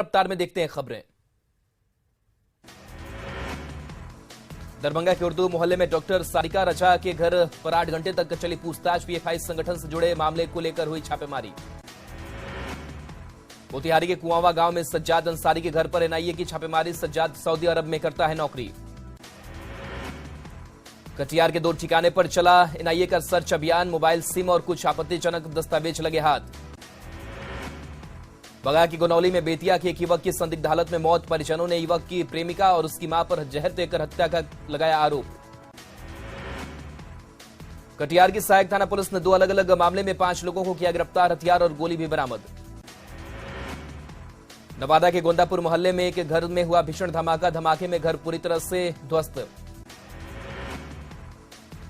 रफ्तार में देखते हैं खबरें। दरभंगा के उर्दू मोहल्ले में डॉक्टर सारिका रजा के घर पर 8 घंटे तक चली पूछताछ। पीएफआई संगठन से जुड़े मामले को लेकर हुई छापेमारी। मोतिहारी के कुआवा गांव में सज्जाद अंसारी के घर पर एनआईए की छापेमारी। सज्जाद सऊदी अरब में करता है नौकरी। कटिहार के 2 ठिकाने पर चला एनआईए का सर्च अभियान। मोबाइल सिम और कुछ आपत्तिजनक दस्तावेज लगे हाथ। बगा की गनौली में बेतिया के एक युवक की संदिग्ध हालत में मौत। परिजनों ने युवक की प्रेमिका और उसकी मां पर जहर देकर हत्या का लगाया आरोप। कटिहार की सहायक थाना पुलिस ने 2 अलग अलग मामले में 5 लोगों को किया गिरफ्तार। हथियार और गोली भी बरामद। नवादा के गोंदापुर मोहल्ले में एक घर में हुआ भीषण धमाका। धमाके में घर पूरी तरह से ध्वस्त।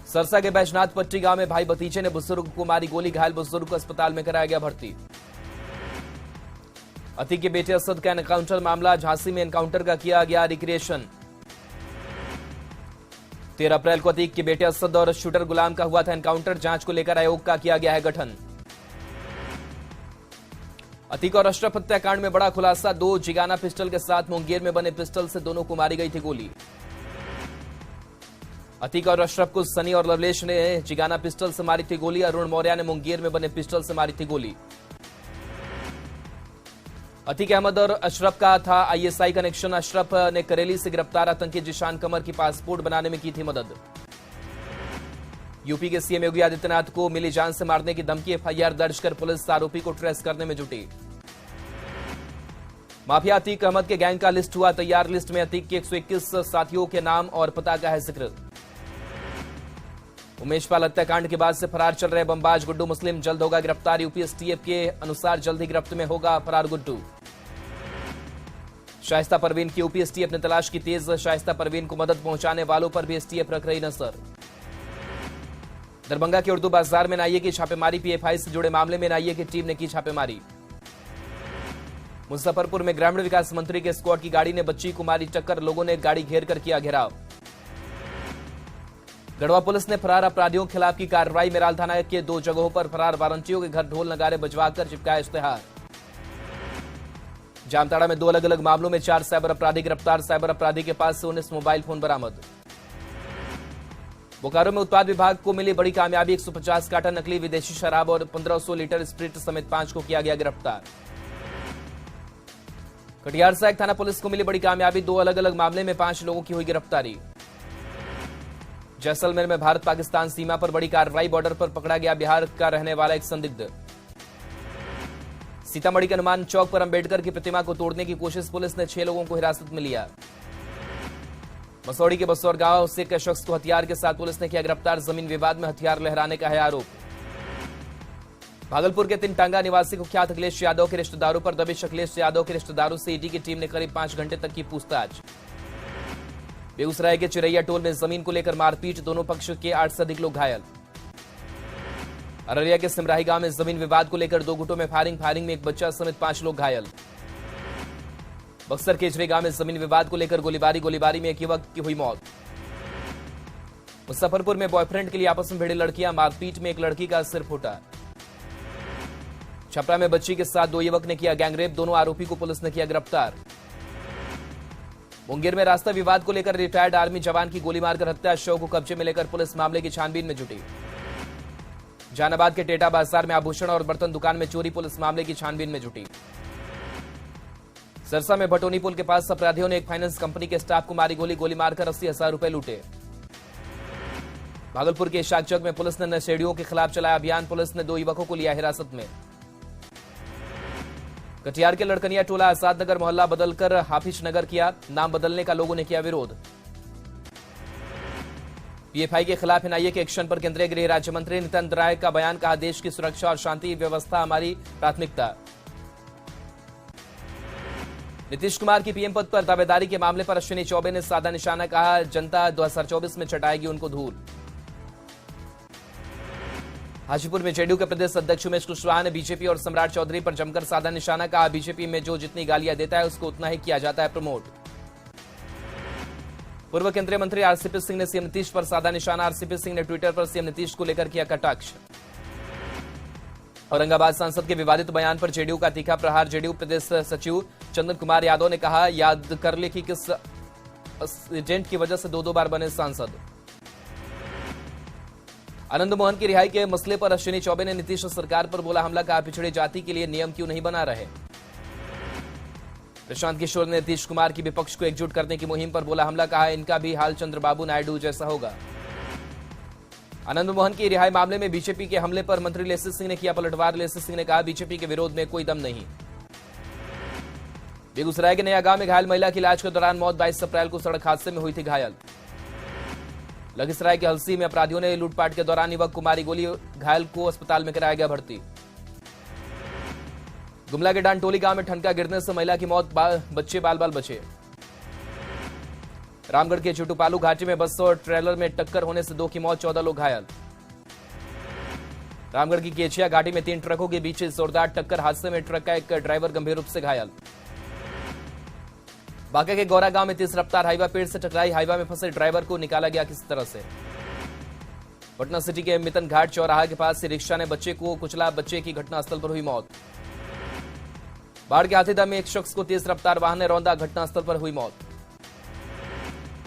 सरसा के बैजनाथ पट्टी गांव में भाई भतीजे ने बुजुर्ग को मारी गोली। घायल बुजुर्ग को अस्पताल में कराया गया भर्ती। अतीक के बेटे असद का एनकाउंटर मामला। झांसी में एनकाउंटर का किया गया रिक्रिएशन। 13 अप्रैल को अतीक के बेटे असद और शूटर गुलाम का हुआ था एनकाउंटर। जांच को लेकर आयोग का किया गया है गठन। अतीक और अशरफ हत्याकांड में बड़ा खुलासा। 2 जिगाना पिस्टल के साथ मुंगेर में बने पिस्टल से दोनों को मारी गई थी गोली। अतीक और अशरफ को सनी और लवलेश ने जिगाना पिस्टल से मारी थी गोली। अरुण मौर्य ने मुंगेर में बने पिस्टल से मारी थी गोली। अतीक अहमद और अशरफ का था आईएसआई कनेक्शन। अशरफ ने करेली से गिरफ्तार आतंकी जिशान कमर की पासपोर्ट बनाने में की थी मदद। यूपी के सीएम योगी आदित्यनाथ को मिली जान से मारने की धमकी। एफआईआर दर्ज कर पुलिस आरोपी को ट्रेस करने में जुटी। माफिया अतीक अहमद के गैंग का लिस्ट हुआ तैयार। लिस्ट में अतीक के 121 साथियों के नाम और पता का है जिक्र। उमेश पाल हत्याकांड के बाद से फरार चल रहे बमबाज गुड्डू मुस्लिम जल्द होगा गिरफ्तार। यूपी एसटीएफ के अनुसार जल्द ही गिरफ्त में होगा फरार गुड्डू। शाइस्ता परवीन की यूपी एसटीएफ ने तलाश की तेज। शाइस्ता परवीन को मदद पहुंचाने वालों पर भी एसटीएफ रख रही नजर। दरभंगा के उर्दू बाजार में एनआईए की छापेमारी। पीएफआई से जुड़े मामले में एनआईए की टीम ने की छापेमारी। मुजफ्फरपुर में ग्रामीण विकास मंत्री के स्क्वाड की गाड़ी ने बच्ची को मारी टक्कर। लोगों ने गाड़ी घेर कर किया घेराव। गढ़वा पुलिस ने फरार अपराधियों के खिलाफ की कार्रवाई। मेराल थाना के 2 जगहों पर फरार वारंटियों के घर ढोल नगारे बजवाकर चिपकाया इश्तेहार। जामताड़ा में 2 अलग अलग मामलों में 4 साइबर अपराधी गिरफ्तार। साइबर अपराधी के पास से 19 मोबाइल फोन बरामद। बोकारो में उत्पाद विभाग को मिली बड़ी कामयाबी। 150 कार्टन नकली विदेशी शराब और 1500 लीटर स्प्रिट समेत 5 को किया गया गिरफ्तार। कटिहार सहायक थाना पुलिस को मिली बड़ी कामयाबी। 2 अलग अलग मामले में 5 लोगों की हुई गिरफ्तारी। जैसलमेर में भारत पाकिस्तान सीमा पर बड़ी कार्रवाई। बॉर्डर पर पकड़ा गया बिहार का रहने वाला एक संदिग्ध। सीतामढ़ी के हनुमान चौक पर अंबेडकर की प्रतिमा को तोड़ने की कोशिश। पुलिस ने 6 लोगों को हिरासत में लिया। मसौड़ी के बसौर गांव से एक शख्स को हथियार के साथ पुलिस ने किया गिरफ्तार। जमीन विवाद में हथियार लहराने का है आरोप। भागलपुर के 3 टांगा निवासी कुख्यात अखिलेश यादव के रिश्तेदारों पर दबिश। अखिलेश यादव के रिश्तेदारों से ईडी की टीम ने करीब 5 घंटे तक की पूछताछ। बेगूसराय के चिरैया टोल में जमीन को लेकर मारपीट। दोनों पक्ष के 8 से अधिक लोग घायल। अररिया के सिमराही गांव में जमीन विवाद को लेकर 2 गुटों में फायरिंग में एक बच्चा समेत 5 लोग घायल। बक्सर के इजरे गांव में जमीन विवाद को लेकर गोलीबारी में एक युवक की हुई मौत। मुजफ्फरपुर में बॉयफ्रेंड के लिए आपस में भिड़ी लड़कियां। मारपीट में एक लड़की का सिर फूटा। छपरा में बच्ची के साथ 2 युवक ने किया गैंगरेप। दोनों आरोपी को पुलिस ने किया गिरफ्तार। मुंगेर में रास्ता विवाद को लेकर रिटायर्ड आर्मी जवान की गोली मारकर हत्या। शव को कब्जे में लेकर पुलिस मामले की छानबीन में जुटी। जहानाबाद के टेटा बाजार में आभूषण और बर्तन दुकान में चोरी। पुलिस मामले की छानबीन में जुटी। सरसा में भटोनी पुल के पास अपराधियों ने एक फाइनेंस कंपनी के स्टाफ को मारी गोली। गोली मारकर 80,000 रुपए लूटे। भागलपुर के शाकचक में पुलिस ने नशेड़ियों के खिलाफ चलाया अभियान। पुलिस ने 2 युवकों को लिया हिरासत में। कटिहार के लड़कनिया टोला आजाद नगर मोहल्ला बदलकर हाफिज नगर किया। नाम बदलने का लोगों ने किया विरोध। पीएफआई के खिलाफ एनआईए के एक्शन पर केंद्रीय गृह राज्य मंत्री नित्यानंद राय का बयान। कहा, देश की सुरक्षा और शांति व्यवस्था हमारी प्राथमिकता। नीतीश कुमार की पीएम पद पर दावेदारी के मामले पर अश्विनी चौबे ने साधा निशाना। कहा, जनता 2024 में चटाएगी उनको धूल। हाजीपुर में जेडीयू के प्रदेश अध्यक्ष उमेश कुशवाहा ने बीजेपी और सम्राट चौधरी पर जमकर साधा निशाना। कहा, बीजेपी में जो जितनी गालियां देता है उसको उतना ही किया जाता है प्रमोट। पूर्व केंद्रीय मंत्री आरसीपी सिंह ने सीएम नीतीश पर साधा निशाना। आरसीपी सिंह ने ट्विटर पर सीएम नीतीश को लेकर किया कटाक्ष। औरंगाबाद सांसद के विवादित बयान पर जेडीयू का तीखा प्रहार। जेडीयू प्रदेश सचिव चंदन कुमार यादव ने कहा, याद कर ले कि किस एजेंट की वजह से दो बार बने सांसद। आनंद मोहन की रिहाई के मसले पर अश्विनी चौबे ने नीतीश सरकार पर बोला हमला, कहा पिछड़ी जाति के लिए नियम क्यों नहीं बना रहे। प्रशांत किशोर ने नीतीश कुमार की विपक्ष को एकजुट करने की मुहिम पर बोला हमला, कहा इनका भी हाल चंद्रबाबू नायडू जैसा होगा। आनंद मोहन की रिहाई मामले में बीजेपी के हमले पर मंत्री लेसी सिंह ने किया पलटवार। लेसी सिंह ने कहा बीजेपी के विरोध में कोई दम नहीं। बेगूसराय के नया गांव में घायल महिला की इलाज के दौरान मौत। 22 अप्रैल को सड़क हादसे में हुई थी घायल। लखीसराय के हलसी में अपराधियों ने लूटपाट के दौरान युवक को मारी गोली, घायल को अस्पताल में कराया गया भर्ती। गुमला के डांटोली गांव में ठनका गिरने से महिला की मौत, बच्चे बाल बाल बचे। रामगढ़ के चुटुपालू घाटी में बस और ट्रेलर में टक्कर होने से 2 की मौत, 14 लोग घायल। रामगढ़ की केचिया घाटी में 3 ट्रकों के बीच जोरदार टक्कर, हादसे में ट्रक का एक ड्राइवर गंभीर रूप से घायल। बांका के गौरा गांव में तेज रफ्तार हाईवा पेड़ से टकराई, हाईवा में फंसे ड्राइवर को निकाला गया किस तरह से। पटना सिटी के मितन घाट चौराहा के पास से रिक्शा ने बच्चे को कुचला, बच्चे की घटनास्थल पर हुई मौत। बाढ़ के हाथीदह में एक शख्स को तेज रफ्तार वाहन ने रौंदा, घटनास्थल पर हुई मौत।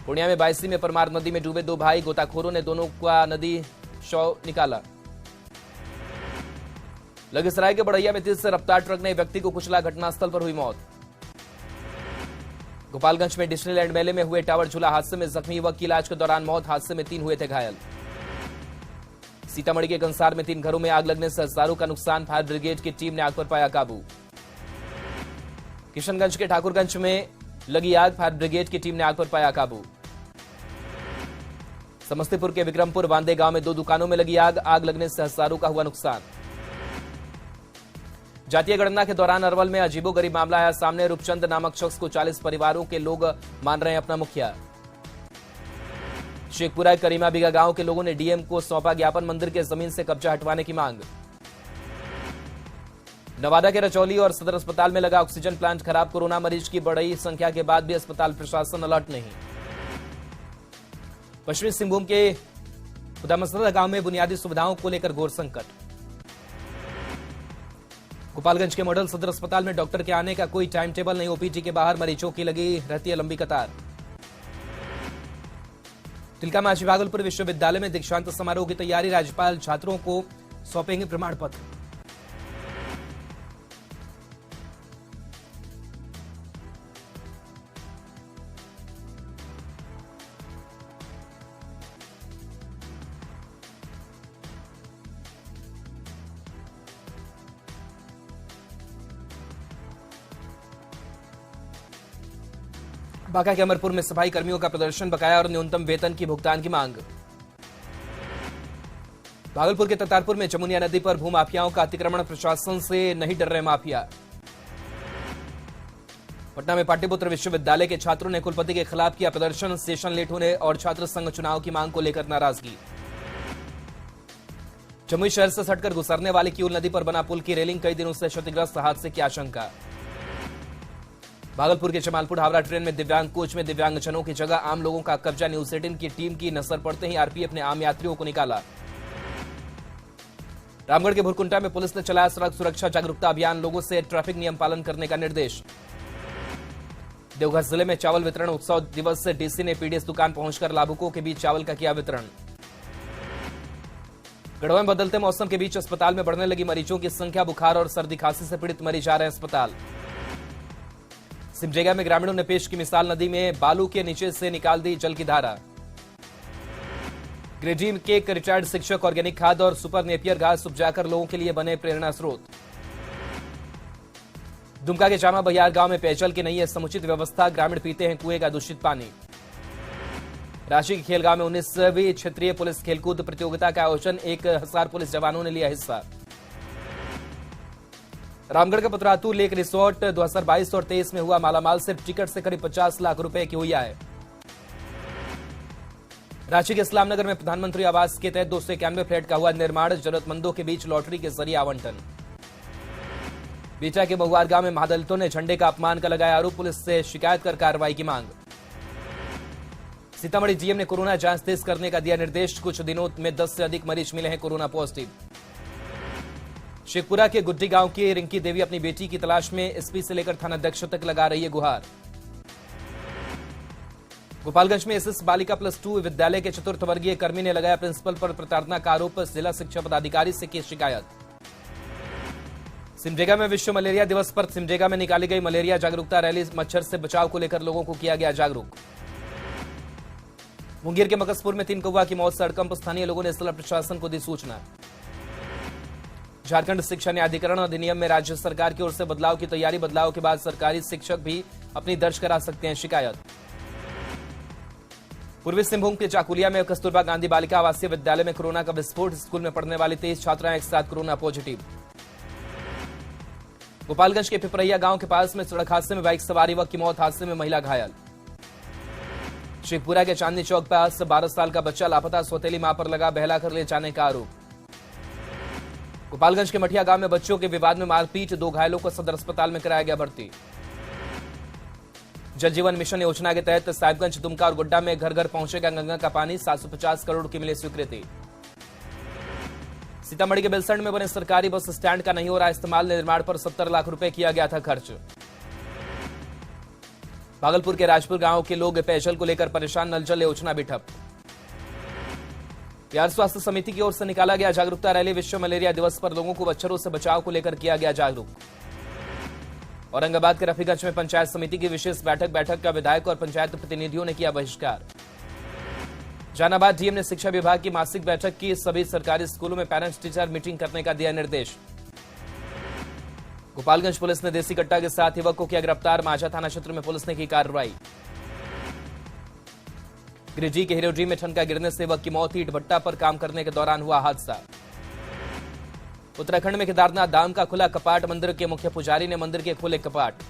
पूर्णिया में बायसी में परमार नदी में डूबे 2 भाई, गोताखोरों ने दोनों का नदी शव निकाला। लखीसराय के बढ़ैया में तेज रफ्तार ट्रक ने व्यक्ति को कुचला, घटनास्थल पर हुई मौत। गोपालगंज में डिज्नीलैंड मेले में हुए टावर झूला हादसे में जख्मी युवक की इलाज के दौरान मौत, हादसे में 3 हुए थे घायल। सीतामढ़ी के कंसार में 3 घरों में आग लगने से हजारों का नुकसान, फायर ब्रिगेड की टीम ने आग पर पाया काबू। किशनगंज के ठाकुरगंज में लगी आग, फायर ब्रिगेड की टीम ने आग पर पाया काबू। समस्तीपुर के विक्रमपुर वांदे गांव में 2 दुकानों में लगी आग, आग लगने से हजारों का हुआ नुकसान। जातीय गणना के दौरान अरवल में अजीबोगरीब मामला आया सामने, रूपचंद नामक शख्स को 40 परिवारों के लोग मान रहे हैं अपना मुखिया। शेखपुरा करीमा बीघा गांव के लोगों ने डीएम को सौंपा ज्ञापन, मंदिर के जमीन से कब्जा हटवाने की मांग। नवादा के रचौली और सदर अस्पताल में लगा ऑक्सीजन प्लांट खराब, कोरोना मरीज की बढ़ी संख्या के बाद भी अस्पताल प्रशासन अलर्ट नहीं। पश्चिमी सिंहभूम के खुदामसरदा गांव में बुनियादी सुविधाओं को लेकर घोर संकट। गोपालगंज के मॉडल सदर अस्पताल में डॉक्टर के आने का कोई टाइम टेबल नहीं, ओपीडी के बाहर मरीजों की लगी रहती है लंबी कतार। तिलकामाझी भागलपुर विश्वविद्यालय में दीक्षांत समारोह की तैयारी, राज्यपाल छात्रों को सौंपेंगे प्रमाण पत्र। बांका के अमरपुर में सफाई कर्मियों का प्रदर्शन, बकाया और न्यूनतम वेतन की भुगतान की मांग। भागलपुर के ततारपुर में जमुनिया नदी पर भूमाफियाओं का अतिक्रमण, प्रशासन से नहीं डर रहे माफिया। पटना में पाटलिपुत्र विश्वविद्यालय के छात्रों ने कुलपति के खिलाफ किया प्रदर्शन, सेशन लेट होने और छात्र संघ चुनाव की मांग को लेकर नाराजगी। जमुई शहर से सटकर गुजरने वाली किऊल नदी पर बना पुल की रेलिंग कई दिनों से क्षतिग्रस्त, हादसे की आशंका। भागलपुर के जमालपुर हावड़ा ट्रेन में दिव्यांग कोच में दिव्यांगजनों की जगह आम लोगों का कब्जा, न्यूज 18 की टीम की नजर पड़ते ही आरपीएफ ने आम यात्रियों को निकाला। रामगढ़ के भुरकुंटा में पुलिस ने चलाया सड़क सुरक्षा जागरूकता अभियान, लोगों से ट्रैफिक नियम पालन करने का निर्देश। देवघर जिले में चावल वितरण उत्सव दिवस से डीसी ने पीडीएस दुकान पहुंचकर लाभुकों के बीच चावल का किया वितरण। गढ़वा में बदलते मौसम के बीच अस्पताल में बढ़ने लगी मरीजों की संख्या, बुखार और सर्दी खांसी से पीड़ित मरीज आ रहे हैं अस्पताल। सिमडेगा में ग्रामीणों ने पेश की मिसाल, नदी में बालू के नीचे से निकाल दी जल की धारा। गिरिडीह के एक रिटायर्ड शिक्षक ऑर्गेनिक खाद और सुपर नेपियर घास उपजाकर लोगों के लिए बने प्रेरणा स्रोत। दुमका के जामा बहियार गांव में पेयजल की नहीं है समुचित व्यवस्था, ग्रामीण पीते हैं कुएं का दूषित पानी। रांची के खेलगांव में 19वीं क्षेत्रीय पुलिस खेलकूद प्रतियोगिता का आयोजन, 1000 पुलिस जवानों ने लिया हिस्सा। रामगढ़ के पतरातू लेक रिसोर्ट 2022 और 23 में हुआ मालामाल, सिर्फ टिकट से करीब 50 लाख रुपए की हुई आय। रांची के इस्लामनगर में प्रधानमंत्री आवास के तहत 291 फ्लैट का हुआ निर्माण, जरूरतमंदों के बीच लॉटरी के जरिए आवंटन। बीटा के बहुआर गांव में महादलितों ने झंडे का अपमान का लगाया आरोप, पुलिस से शिकायत कर कार्रवाई की मांग। सीतामढ़ी डीएम ने कोरोना जांच तेज करने का दिया निर्देश, कुछ दिनों में 10 से अधिक मरीज मिले हैं कोरोना पॉजिटिव। शेखपुरा के गुड्डी गांव की रिंकी देवी अपनी बेटी की तलाश में एसपी से लेकर थानाध्यक्ष तक लगा रही है गुहार। गोपालगंज में एसएस बालिका +2 विद्यालय के चतुर्थ वर्गीय कर्मी ने लगाया प्रिंसिपल पर प्रताड़ना का आरोप, जिला शिक्षा पदाधिकारी से की शिकायत। सिमडेगा में विश्व मलेरिया दिवस पर सिमडेगा में निकाली गई मलेरिया जागरूकता रैली, मच्छर से बचाव को लेकर लोगों को किया गया जागरूक। मुंगेर के मकसपुर में 3 कौवा की मौत से हड़कंप, स्थानीय लोगों ने जिला प्रशासन को दी सूचना। झारखंड शिक्षा न्यायाधिकरण अधिनियम में राज्य सरकार की ओर से बदलाव की तैयारी, बदलाव के बाद सरकारी शिक्षक भी अपनी दर्ज करा सकते हैं शिकायत। पूर्वी सिंहभूम के चाकुलिया में कस्तूरबा गांधी बालिका आवासीय विद्यालय में कोरोना का विस्फोट, स्कूल में पढ़ने वाली 23 छात्राएं एक साथ कोरोना पॉजिटिव। गोपालगंज के पिपरैया गांव के पास में सड़क हादसे में बाइक सवार युवक की मौत, हादसे में महिला घायल। शेखपुरा के चांदनी चौक पास 12 साल का बच्चा लापता, सौतेली मां पर लगा बहला कर ले जाने का आरोप। गोपालगंज के मठिया गांव में बच्चों के विवाद में मारपीट, 2 घायलों को सदर अस्पताल में कराया गया भर्ती। जल जीवन मिशन योजना के तहत साहिबगंज, दुमका और गोड्डा में घर घर पहुंचेगा गंगा का पानी, 750 करोड़ की मिली स्वीकृति। सीतामढ़ी के बेलसंड में बने सरकारी बस स्टैंड का नहीं हो रहा इस्तेमाल, निर्माण पर 70 लाख रुपए किया गया था खर्च। भागलपुर के राजपुर गांव के लोग पेयजल को लेकर परेशान, नल जल योजना भी ठप। बिहार स्वास्थ्य समिति की ओर से निकाला गया जागरूकता रैली, विश्व मलेरिया दिवस पर लोगों को मच्छरों से बचाव को लेकर किया गया जागरूक। औरंगाबाद के रफीगंज में पंचायत समिति की विशेष बैठक का विधायक और पंचायत प्रतिनिधियों ने किया बहिष्कार। जहानाबाद डीएम ने शिक्षा विभाग की मासिक बैठक की, सभी सरकारी स्कूलों में पेरेंट्स टीचर मीटिंग करने का दिया निर्देश। गोपालगंज पुलिस ने देसी कट्टा के साथ युवक को किया गिरफ्तार, माझा थाना क्षेत्र में पुलिस ने की कार्रवाई। गिरिडीह के हिरोड्री में ठनका गिरने से युवक की मौत, ईंट भट्टा पर काम करने के दौरान हुआ हादसा। उत्तराखंड में केदारनाथ धाम का खुला कपाट, मंदिर के मुख्य पुजारी ने मंदिर के खोले कपाट।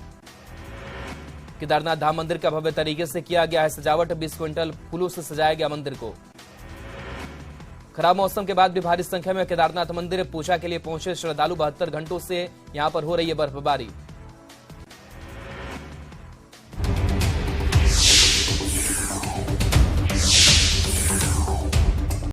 केदारनाथ धाम मंदिर का भव्य तरीके से किया गया है सजावट, 20 क्विंटल फूलों से सजाया गया मंदिर को। खराब मौसम के बाद भी भारी संख्या में केदारनाथ मंदिर पूजा के लिए पहुंचे श्रद्धालु, 72 घंटों से यहां पर हो रही है बर्फबारी।